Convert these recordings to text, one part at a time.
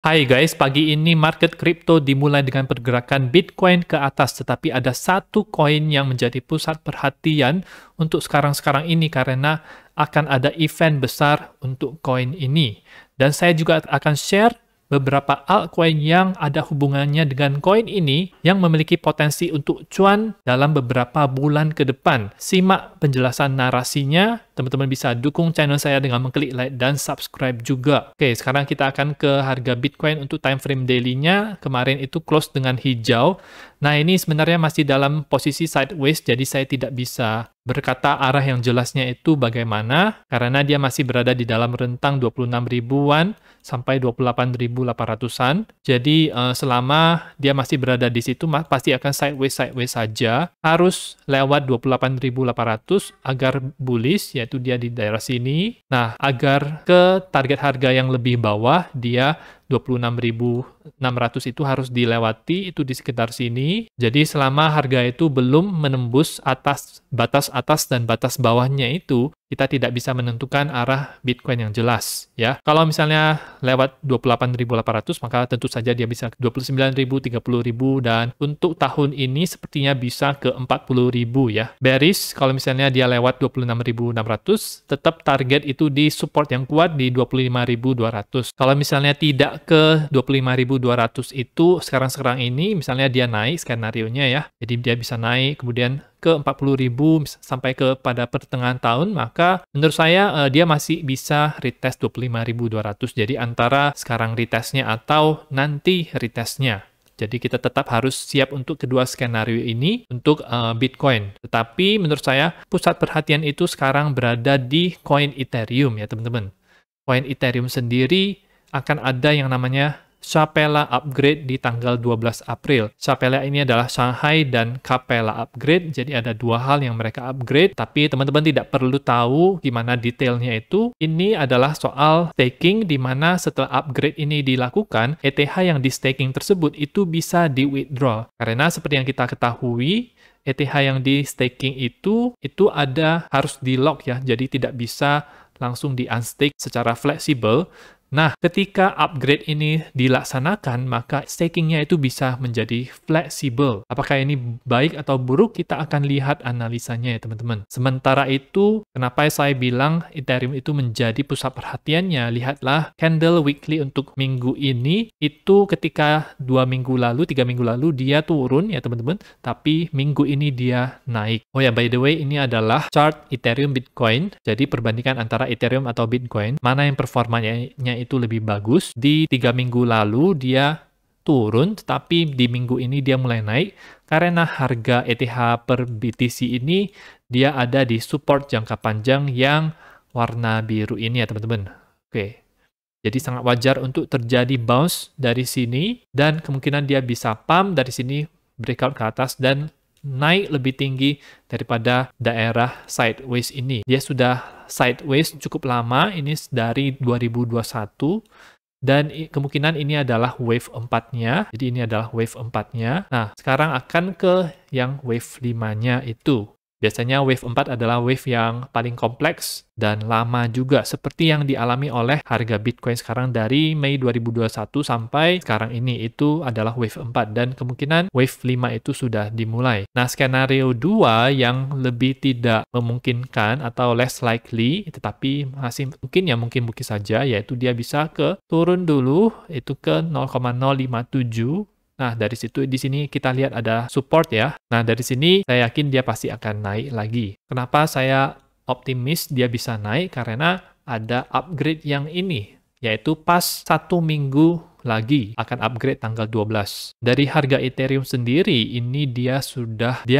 Hai guys, pagi ini market kripto dimulai dengan pergerakan Bitcoin ke atas, tetapi ada satu koin yang menjadi pusat perhatian untuk sekarang-sekarang ini karena akan ada event besar untuk koin ini. Dan saya juga akan share beberapa altcoin yang ada hubungannya dengan koin ini yang memiliki potensi untuk cuan dalam beberapa bulan ke depan. Simak penjelasan narasinya. Teman-teman bisa dukung channel saya dengan mengklik like dan subscribe juga. Oke, sekarang kita akan ke harga Bitcoin untuk time frame daily-nya. Kemarin itu close dengan hijau. Nah, ini sebenarnya masih dalam posisi sideways, jadi saya tidak bisa berkata arah yang jelasnya itu bagaimana, karena dia masih berada di dalam rentang 26 ribuan sampai 28.800-an. Jadi, selama dia masih berada di situ, pasti akan sideways saja. Harus lewat 28.800 agar bullish, yaitu dia di daerah sini. Nah, agar ke target harga yang lebih bawah, dia 26.600 itu harus dilewati, itu di sekitar sini. Jadi selama harga itu belum menembus batas atas dan batas bawahnya itu, kita tidak bisa menentukan arah Bitcoin yang jelas, ya. Kalau misalnya lewat 28.800, maka tentu saja dia bisa ke 29.000, 30.000, dan untuk tahun ini sepertinya bisa ke 40.000, ya. Bearish, kalau misalnya dia lewat 26.600, tetap target itu di support yang kuat di 25.200. Kalau misalnya tidak ke 25.200 itu sekarang ini, misalnya dia naik skenario-nya, ya. Jadi dia bisa naik, kemudian ke 40.000 sampai ke pada pertengahan tahun, maka menurut saya dia masih bisa retest 25.200. Jadi antara sekarang retestnya atau nanti retestnya. Jadi kita tetap harus siap untuk kedua skenario ini untuk Bitcoin. Tetapi menurut saya pusat perhatian itu sekarang berada di koin Ethereum, ya teman-teman. Koin Ethereum sendiri akan ada yang namanya Shapella Upgrade di tanggal 12 April. Shapella ini adalah Shanghai dan Capella Upgrade, jadi ada dua hal yang mereka upgrade, tapi teman-teman tidak perlu tahu gimana detailnya itu. Ini adalah soal staking, di mana setelah upgrade ini dilakukan, ETH yang di staking tersebut itu bisa di-withdraw. Karena seperti yang kita ketahui, ETH yang di staking itu harus di-lock, ya, jadi tidak bisa langsung di-unstake secara fleksibel. Nah, ketika upgrade ini dilaksanakan, maka stakingnya itu bisa menjadi fleksibel. Apakah ini baik atau buruk? Kita akan lihat analisanya, ya teman-teman. Sementara itu, kenapa saya bilang Ethereum itu menjadi pusat perhatiannya? Lihatlah candle weekly untuk minggu ini, itu ketika 2 minggu lalu, 3 minggu lalu, dia turun, ya teman-teman. Tapi minggu ini dia naik. Oh ya, by the way, ini adalah chart Ethereum Bitcoin. Jadi perbandingan antara Ethereum atau Bitcoin, mana yang performanya itu lebih bagus. Di 3 minggu lalu dia turun, tetapi di minggu ini dia mulai naik karena harga ETH per BTC ini dia ada di support jangka panjang yang warna biru ini, ya teman-teman. Oke. Jadi sangat wajar untuk terjadi bounce dari sini, dan kemungkinan dia bisa pump dari sini, breakout ke atas, dan naik lebih tinggi daripada daerah sideways ini. Dia sudah sideways cukup lama, ini dari 2021, dan kemungkinan ini adalah wave 4-nya. Jadi ini adalah wave 4-nya. Nah, sekarang akan ke yang wave 5-nya itu. Biasanya wave 4 adalah wave yang paling kompleks dan lama juga, seperti yang dialami oleh harga Bitcoin sekarang dari Mei 2021 sampai sekarang ini. Itu adalah wave 4, dan kemungkinan wave 5 itu sudah dimulai. Nah, skenario 2 yang lebih tidak memungkinkan atau less likely, tetapi masih mungkin saja, yaitu dia bisa turun dulu, itu ke 0,057. Nah, dari situ di sini kita lihat ada support, ya. Nah, dari sini saya yakin dia pasti akan naik lagi. Kenapa saya optimis dia bisa naik? Karena ada upgrade yang ini, yaitu pas 1 minggu lagi akan upgrade tanggal 12. Dari harga Ethereum sendiri, ini dia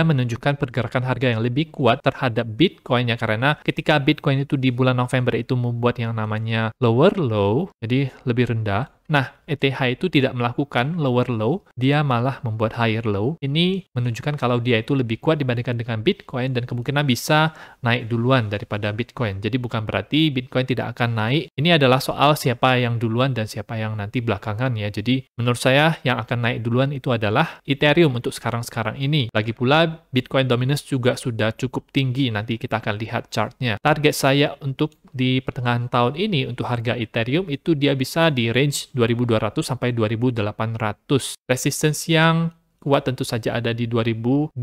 menunjukkan pergerakan harga yang lebih kuat terhadap Bitcoin, ya, karena ketika Bitcoin itu di bulan November itu membuat yang namanya lower low, jadi lebih rendah. Nah, ETH itu tidak melakukan lower low, dia malah membuat higher low. Ini menunjukkan kalau dia itu lebih kuat dibandingkan dengan Bitcoin, dan kemungkinan bisa naik duluan daripada Bitcoin. Jadi bukan berarti Bitcoin tidak akan naik. Ini adalah soal siapa yang duluan dan siapa yang nanti belakangan, ya. Jadi menurut saya yang akan naik duluan itu adalah Ethereum untuk sekarang ini. Lagi pula Bitcoin dominance juga sudah cukup tinggi, nanti kita akan lihat chartnya. Target saya untuk di pertengahan tahun ini untuk harga Ethereum itu dia bisa di range 2.200 sampai 2.800. Resistance yang kuat tentu saja ada di 2022,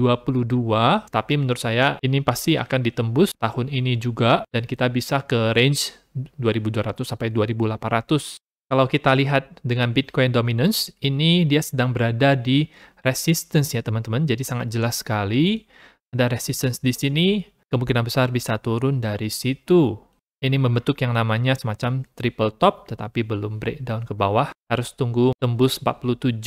tapi menurut saya ini pasti akan ditembus tahun ini juga dan kita bisa ke range 2.200 sampai 2.800. Kalau kita lihat dengan Bitcoin dominance, ini dia sedang berada di resistance ya teman-teman, jadi sangat jelas sekali ada resistance di sini, kemungkinan besar bisa turun dari situ. Ini membentuk yang namanya semacam triple top, tetapi belum breakdown ke bawah. Harus tunggu tembus 47%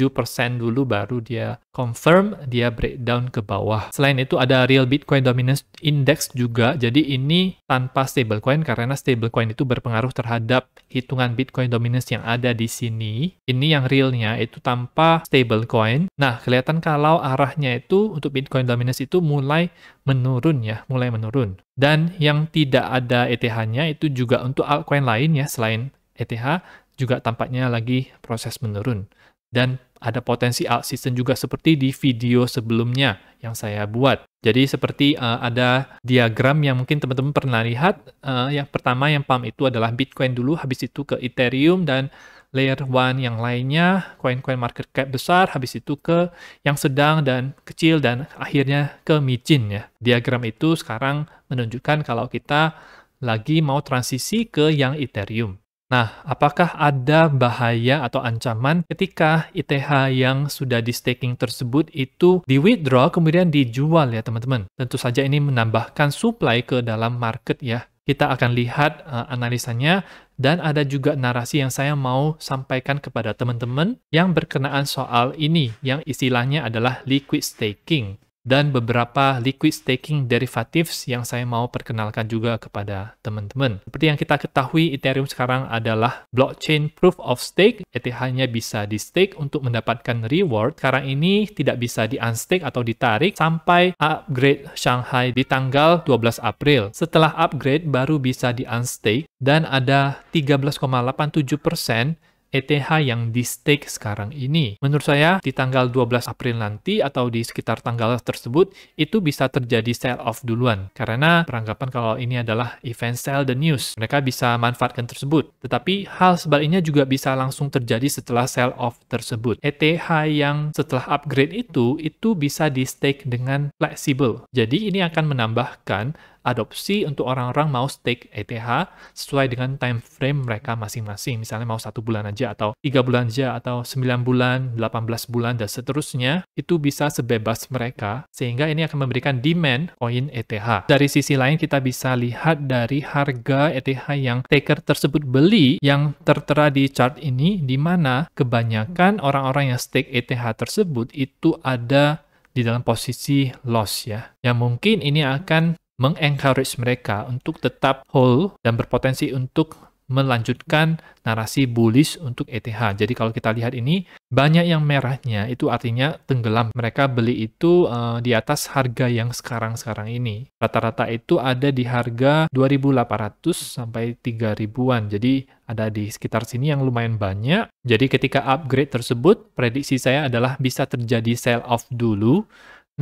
dulu baru dia confirm dia breakdown ke bawah. Selain itu ada Real Bitcoin Dominance Index juga. Jadi ini tanpa stablecoin karena stablecoin itu berpengaruh terhadap hitungan Bitcoin Dominance yang ada di sini. Ini yang realnya itu tanpa stablecoin. Nah, kelihatan kalau arahnya itu untuk Bitcoin Dominance itu mulai menurun ya, mulai menurun. Dan yang tidak ada ETH-nya itu juga untuk altcoin lain ya, selain ETH, juga tampaknya lagi proses menurun. Dan ada potensi alt season juga seperti di video sebelumnya yang saya buat. Jadi seperti ada diagram yang mungkin teman-teman pernah lihat. Yang pertama yang pump itu adalah Bitcoin dulu, habis itu ke Ethereum dan layer 1 yang lainnya, koin-koin market cap besar, habis itu ke yang sedang dan kecil, dan akhirnya ke micin ya. Diagram itu sekarang menunjukkan kalau kita lagi mau transisi ke yang Ethereum. Nah, apakah ada bahaya atau ancaman ketika ETH yang sudah di staking tersebut itu di withdraw kemudian dijual ya teman-teman? Tentu saja ini menambahkan supply ke dalam market ya. Kita akan lihat analisanya dan ada juga narasi yang saya mau sampaikan kepada teman-teman yang berkenaan soal ini yang istilahnya adalah liquid staking. Dan beberapa liquid staking derivatives yang saya mau perkenalkan juga kepada teman-teman. Seperti yang kita ketahui, Ethereum sekarang adalah blockchain proof of stake. ETH-nya bisa di-stake untuk mendapatkan reward. Sekarang ini tidak bisa di-unstake atau ditarik sampai upgrade Shanghai di tanggal 12 April. Setelah upgrade, baru bisa di-unstake dan ada 13,87% ETH yang di stake sekarang ini. Menurut saya di tanggal 12 April nanti atau di sekitar tanggal tersebut itu bisa terjadi sell off duluan karena beranggapan kalau ini adalah event sell the news. Mereka bisa manfaatkan tersebut. Tetapi hal sebaliknya juga bisa langsung terjadi setelah sell off tersebut. ETH yang setelah upgrade itu bisa di stake dengan fleksibel. Jadi ini akan menambahkan adopsi untuk orang-orang mau stake ETH sesuai dengan time frame mereka masing-masing. Misalnya mau 1 bulan aja, atau 3 bulan aja, atau 9 bulan, 18 bulan, dan seterusnya. Itu bisa sebebas mereka, sehingga ini akan memberikan demand koin ETH. Dari sisi lain, kita bisa lihat dari harga ETH yang taker tersebut beli, yang tertera di chart ini, di mana kebanyakan orang-orang yang stake ETH tersebut itu ada di dalam posisi loss ya. Yang mungkin ini akan mengencourage mereka untuk tetap hold dan berpotensi untuk melanjutkan narasi bullish untuk ETH. Jadi kalau kita lihat ini, banyak yang merahnya, itu artinya tenggelam. Mereka beli itu di atas harga yang sekarang-sekarang ini. Rata-rata itu ada di harga 2.800 sampai 3.000-an. Jadi ada di sekitar sini yang lumayan banyak. Jadi ketika upgrade tersebut, prediksi saya adalah bisa terjadi sell off dulu.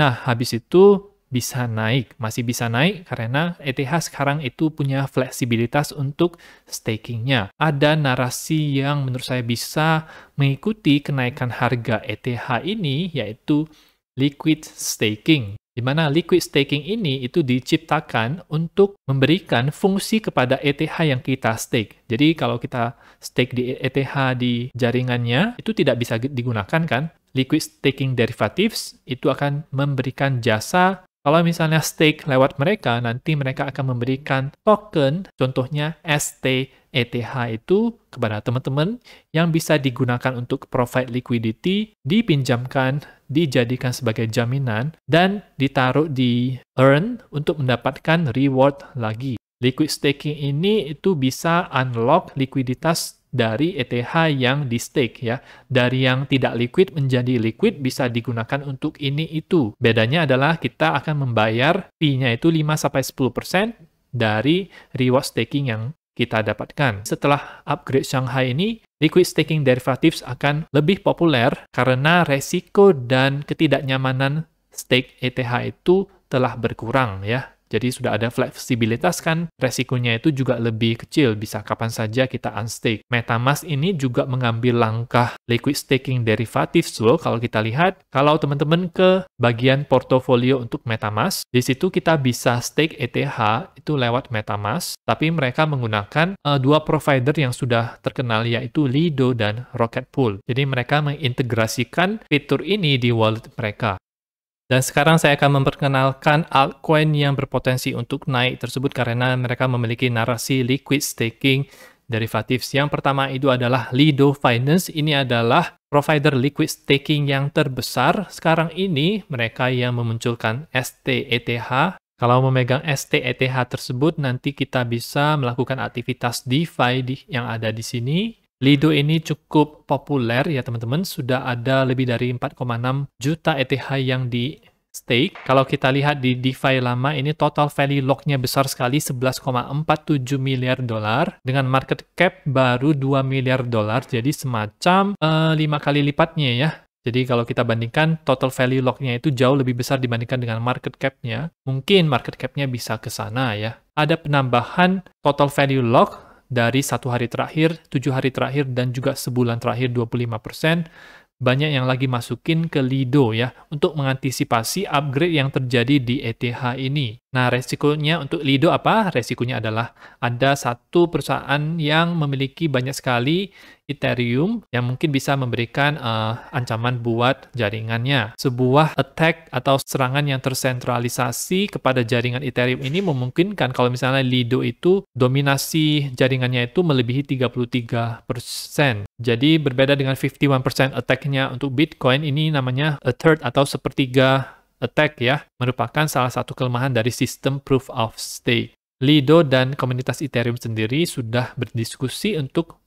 Nah, habis itu bisa naik, masih bisa naik karena ETH sekarang itu punya fleksibilitas untuk stakingnya. Ada narasi yang menurut saya bisa mengikuti kenaikan harga ETH ini, yaitu liquid staking. Di mana liquid staking ini itu diciptakan untuk memberikan fungsi kepada ETH yang kita stake. Jadi kalau kita stake di ETH di jaringannya, itu tidak bisa digunakan kan? Liquid staking derivatives itu akan memberikan jasa. Kalau misalnya stake lewat mereka, nanti mereka akan memberikan token, contohnya STETH itu kepada teman-teman yang bisa digunakan untuk provide liquidity, dipinjamkan, dijadikan sebagai jaminan, dan ditaruh di earn untuk mendapatkan reward lagi. Liquid staking ini itu bisa unlock likuiditas dari ETH yang di stake ya. Dari yang tidak liquid menjadi liquid bisa digunakan untuk ini itu. Bedanya adalah kita akan membayar fee-nya itu 5-10% dari reward staking yang kita dapatkan. Setelah upgrade Shanghai ini, liquid staking derivatives akan lebih populer karena resiko dan ketidaknyamanan stake ETH itu telah berkurang ya. Jadi sudah ada fleksibilitas kan, resikonya itu juga lebih kecil, bisa kapan saja kita unstake. MetaMask ini juga mengambil langkah liquid staking derivatives loh. Kalau kita lihat, kalau teman-teman ke bagian portofolio untuk MetaMask, di situ kita bisa stake ETH itu lewat MetaMask, tapi mereka menggunakan dua provider yang sudah terkenal, yaitu Lido dan Rocket Pool. Jadi mereka mengintegrasikan fitur ini di wallet mereka. Dan sekarang saya akan memperkenalkan altcoin yang berpotensi untuk naik tersebut karena mereka memiliki narasi liquid staking derivatives. Yang pertama itu adalah Lido Finance. Ini adalah provider liquid staking yang terbesar. Sekarang ini mereka yang memunculkan STETH. Kalau memegang STETH tersebut, nanti kita bisa melakukan aktivitas DeFi yang ada di sini. Lido ini cukup populer ya teman-teman, sudah ada lebih dari 4,6 juta ETH yang di stake. Kalau kita lihat di DeFi lama, ini total value lock-nya besar sekali, 11,47 miliar dolar, dengan market cap baru 2 miliar dolar, jadi semacam 5 kali lipatnya ya. Jadi kalau kita bandingkan, total value lock-nya itu jauh lebih besar dibandingkan dengan market cap-nya. Mungkin market cap-nya bisa ke sana ya. Ada penambahan total value lock dari 1 hari terakhir, 7 hari terakhir, dan juga sebulan terakhir 25%. Banyak yang lagi masukin ke Lido ya, untuk mengantisipasi upgrade yang terjadi di ETH ini. Nah, resikonya untuk Lido apa? Resikonya adalah ada satu perusahaan yang memiliki banyak sekali Ethereum yang mungkin bisa memberikan ancaman buat jaringannya. Sebuah attack atau serangan yang tersentralisasi kepada jaringan Ethereum ini memungkinkan kalau misalnya Lido itu dominasi jaringannya itu melebihi 33%. Jadi berbeda dengan 51% attack-nya untuk Bitcoin, ini namanya a third atau sepertiga attack ya, merupakan salah satu kelemahan dari sistem proof of stake. Lido dan komunitas Ethereum sendiri sudah berdiskusi untuk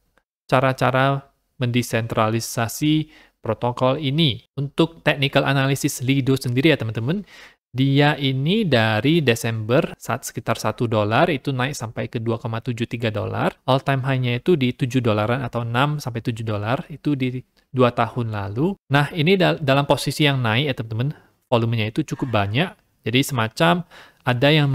cara-cara mendesentralisasi protokol ini. Untuk technical analysis Lido sendiri ya teman-teman, dia ini dari Desember saat sekitar $1 itu naik sampai ke 2,73 dolar. All time high-nya itu di 7 dolaran atau 6 sampai 7 dolar itu di 2 tahun lalu. Nah, ini dalam posisi yang naik ya teman-teman. Volumenya itu cukup banyak. Jadi semacam ada yang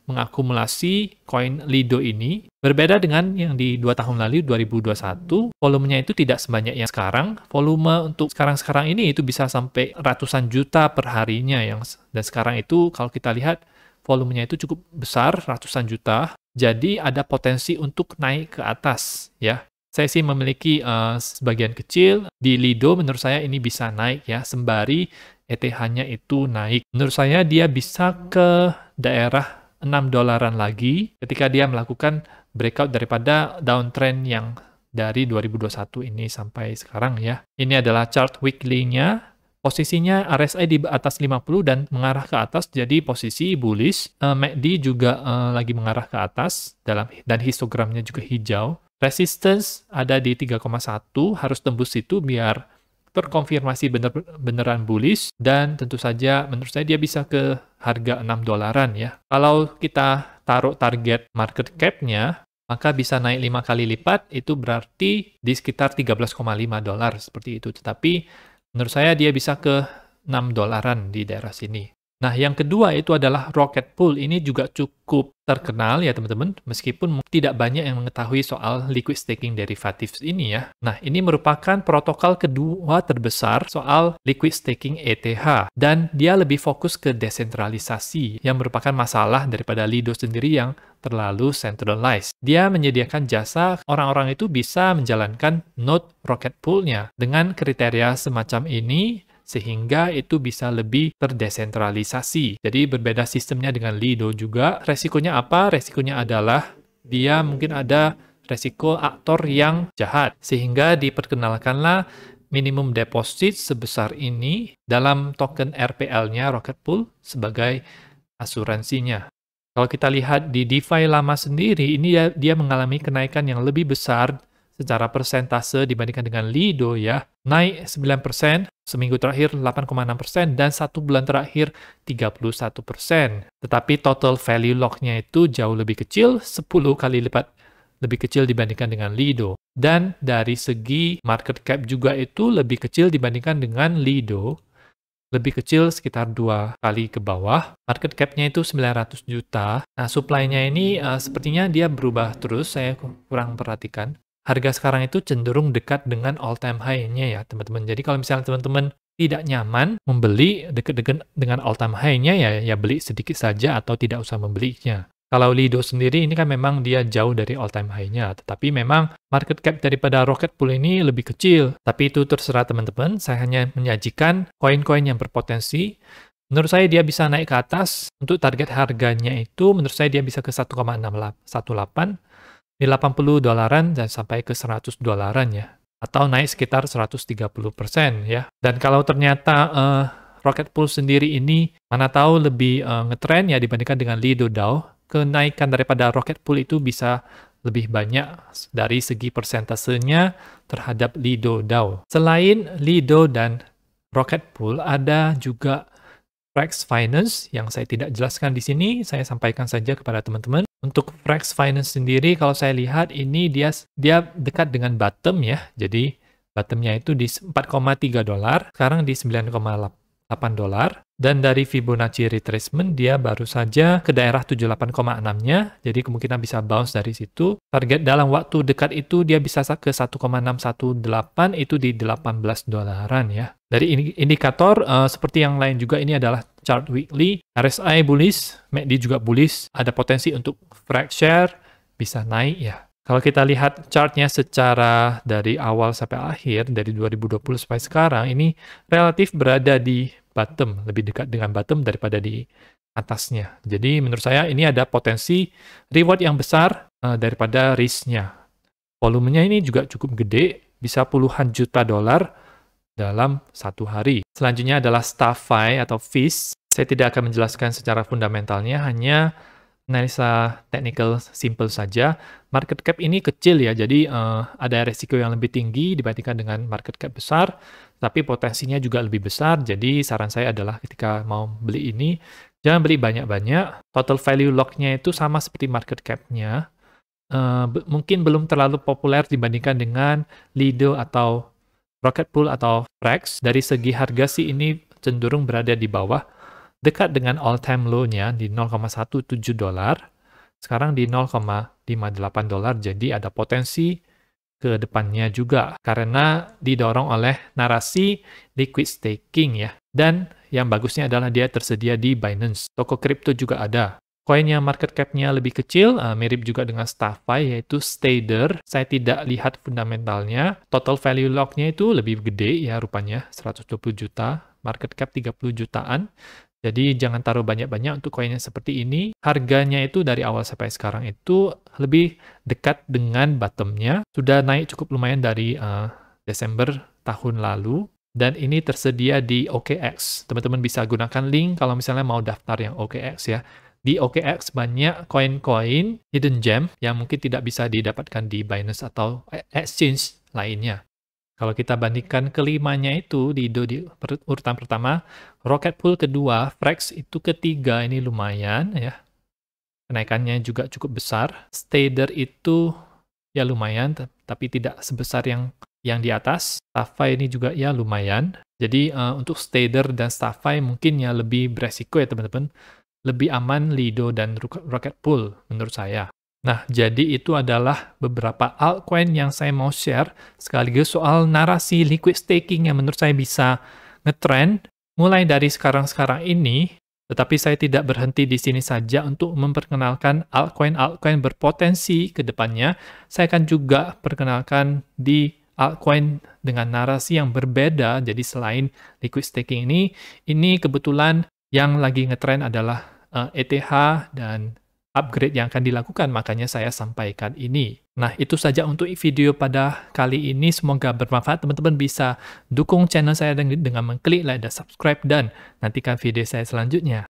mengakumulasi koin Lido ini. Berbeda dengan yang di 2 tahun lalu, 2021, volumenya itu tidak sebanyak yang sekarang. Volume untuk sekarang-sekarang ini itu bisa sampai ratusan juta per harinya. Dan sekarang itu kalau kita lihat, volumenya itu cukup besar, ratusan juta. Jadi ada potensi untuk naik ke atas ya. Saya sih memiliki sebagian kecil di Lido, menurut saya ini bisa naik ya, sembari ETH-nya itu naik. Menurut saya dia bisa ke daerah 6 dolaran lagi ketika dia melakukan breakout daripada downtrend yang dari 2021 ini sampai sekarang ya. Ini adalah chart weekly-nya. Posisinya RSI di atas 50 dan mengarah ke atas, jadi posisi bullish. MACD juga lagi mengarah ke atas dan histogramnya juga hijau. Resistance ada di 3,1, harus tembus itu biar terkonfirmasi beneran bullish, dan tentu saja menurut saya dia bisa ke harga 6 dolaran ya. Kalau kita taruh target market cap-nya, maka bisa naik 5 kali lipat, itu berarti di sekitar 13,5 dolar seperti itu. Tetapi menurut saya dia bisa ke 6 dolaran di daerah sini. Nah, yang kedua itu adalah Rocket Pool. Ini juga cukup terkenal ya teman-teman, meskipun tidak banyak yang mengetahui soal liquid staking derivatives ini ya. Nah, ini merupakan protokol kedua terbesar soal liquid staking ETH, dan dia lebih fokus ke desentralisasi, yang merupakan masalah daripada Lido sendiri yang terlalu centralized. Dia menyediakan jasa orang-orang itu bisa menjalankan node Rocket Pool-nya dengan kriteria semacam ini, sehingga itu bisa lebih terdesentralisasi. Jadi berbeda sistemnya dengan Lido juga. Resikonya apa? Resikonya adalah dia mungkin ada resiko aktor yang jahat, sehingga diperkenalkanlah minimum deposit sebesar ini dalam token RPL-nya Rocket Pool sebagai asuransinya. Kalau kita lihat di DeFi lama sendiri, ini dia mengalami kenaikan yang lebih besar secara persentase dibandingkan dengan Lido ya. Naik 9%, seminggu terakhir 8,6%, dan 1 bulan terakhir 31%. Tetapi total value lock-nya itu jauh lebih kecil, 10 kali lipat lebih kecil dibandingkan dengan Lido. Dan dari segi market cap juga itu lebih kecil dibandingkan dengan Lido. lebih kecil sekitar 2 kali ke bawah. Market cap-nya itu 900 juta. Nah, supply-nya ini sepertinya dia berubah terus, saya kurang perhatikan. Harga sekarang itu cenderung dekat dengan all time high-nya ya, teman-teman. Jadi kalau misalnya teman-teman tidak nyaman membeli dekat-dekat dengan all time high-nya ya beli sedikit saja atau tidak usah membelinya. Kalau Lido sendiri ini kan memang dia jauh dari all time high-nya, tetapi memang market cap daripada Rocket Pool ini lebih kecil. Tapi itu terserah teman-teman, saya hanya menyajikan koin-koin yang berpotensi. Menurut saya dia bisa naik ke atas, untuk target harganya itu menurut saya dia bisa ke 1,618, di 80 dolaran dan sampai ke 100 dolaran ya. Atau naik sekitar 130% ya. Dan kalau ternyata Rocket Pool sendiri ini mana tahu lebih ngetrend ya dibandingkan dengan Lido DAO, kenaikan daripada Rocket Pool itu bisa lebih banyak dari segi persentasenya terhadap Lido DAO. Selain Lido dan Rocket Pool, ada juga Frax Finance yang saya tidak jelaskan di sini, saya sampaikan saja kepada teman-teman. Untuk Frax Finance sendiri, kalau saya lihat ini dia dekat dengan bottom ya. Jadi bottomnya itu di 4,3 dolar, sekarang di 9,8 dolar. Dan dari Fibonacci retracement dia baru saja ke daerah 78,6-nya, jadi kemungkinan bisa bounce dari situ. Target dalam waktu dekat itu dia bisa ke 1,618, itu di 18 dolaran ya. Dari indikator seperti yang lain juga, ini adalah chart weekly. RSI bullish, MACD juga bullish, ada potensi untuk Frax share bisa naik ya. Kalau kita lihat chartnya secara dari awal sampai akhir, dari 2020 sampai sekarang, ini relatif berada di bottom, lebih dekat dengan bottom daripada di atasnya. Jadi menurut saya ini ada potensi reward yang besar daripada risk-nya. Volumenya ini juga cukup gede, bisa puluhan juta dolar dalam satu hari. Selanjutnya adalah STAFI atau FIS. Saya tidak akan menjelaskan secara fundamentalnya, hanya analisa technical simple saja. Market cap ini kecil ya, jadi ada resiko yang lebih tinggi dibandingkan dengan market cap besar, tapi potensinya juga lebih besar. Jadi saran saya adalah ketika mau beli ini, jangan beli banyak-banyak. Total value lock-nya itu sama seperti market cap-nya. Mungkin belum terlalu populer dibandingkan dengan Lido atau Rocket Pool atau Frax. Dari segi harga sih ini cenderung berada di bawah, dekat dengan all-time low-nya di 0,17 dolar. Sekarang di 0,58 dolar, jadi ada potensi ke depannya juga. Karena didorong oleh narasi liquid staking ya. Dan yang bagusnya adalah dia tersedia di Binance. Toko kripto juga ada. Koin yang market cap-nya lebih kecil, mirip juga dengan STAFI, yaitu Stader. Saya tidak lihat fundamentalnya. Total value lock-nya itu lebih gede ya rupanya, 120 juta. Market cap 30 jutaan. Jadi jangan taruh banyak-banyak untuk koin yang seperti ini. Harganya itu dari awal sampai sekarang itu lebih dekat dengan bottom-nya. Sudah naik cukup lumayan dari Desember tahun lalu. Dan ini tersedia di OKX. Teman-teman bisa gunakan link kalau misalnya mau daftar yang OKX ya. Di OKX banyak koin-koin hidden gem yang mungkin tidak bisa didapatkan di Binance atau exchange lainnya. Kalau kita bandingkan kelimanya itu, di urutan pertama, Rocket Pool kedua, Frax itu ketiga, ini lumayan ya. Kenaikannya juga cukup besar. Stader itu ya lumayan, tapi tidak sebesar yang di atas. STAFI ini juga ya lumayan. Jadi untuk Stader dan STAFI mungkin ya lebih beresiko ya teman-teman. Lebih aman Lido dan Rocket Pool menurut saya. Nah, jadi itu adalah beberapa altcoin yang saya mau share, sekaligus soal narasi liquid staking yang menurut saya bisa ngetrend mulai dari sekarang-sekarang ini, tetapi saya tidak berhenti di sini saja untuk memperkenalkan altcoin-altcoin berpotensi ke depannya. Saya akan juga perkenalkan di altcoin dengan narasi yang berbeda, jadi selain liquid staking ini kebetulan yang lagi ngetrend adalah ETH dan upgrade yang akan dilakukan, makanya saya sampaikan ini. Nah, itu saja untuk video pada kali ini. Semoga bermanfaat. Teman-teman bisa dukung channel saya dengan mengklik like dan subscribe, dan nantikan video saya selanjutnya.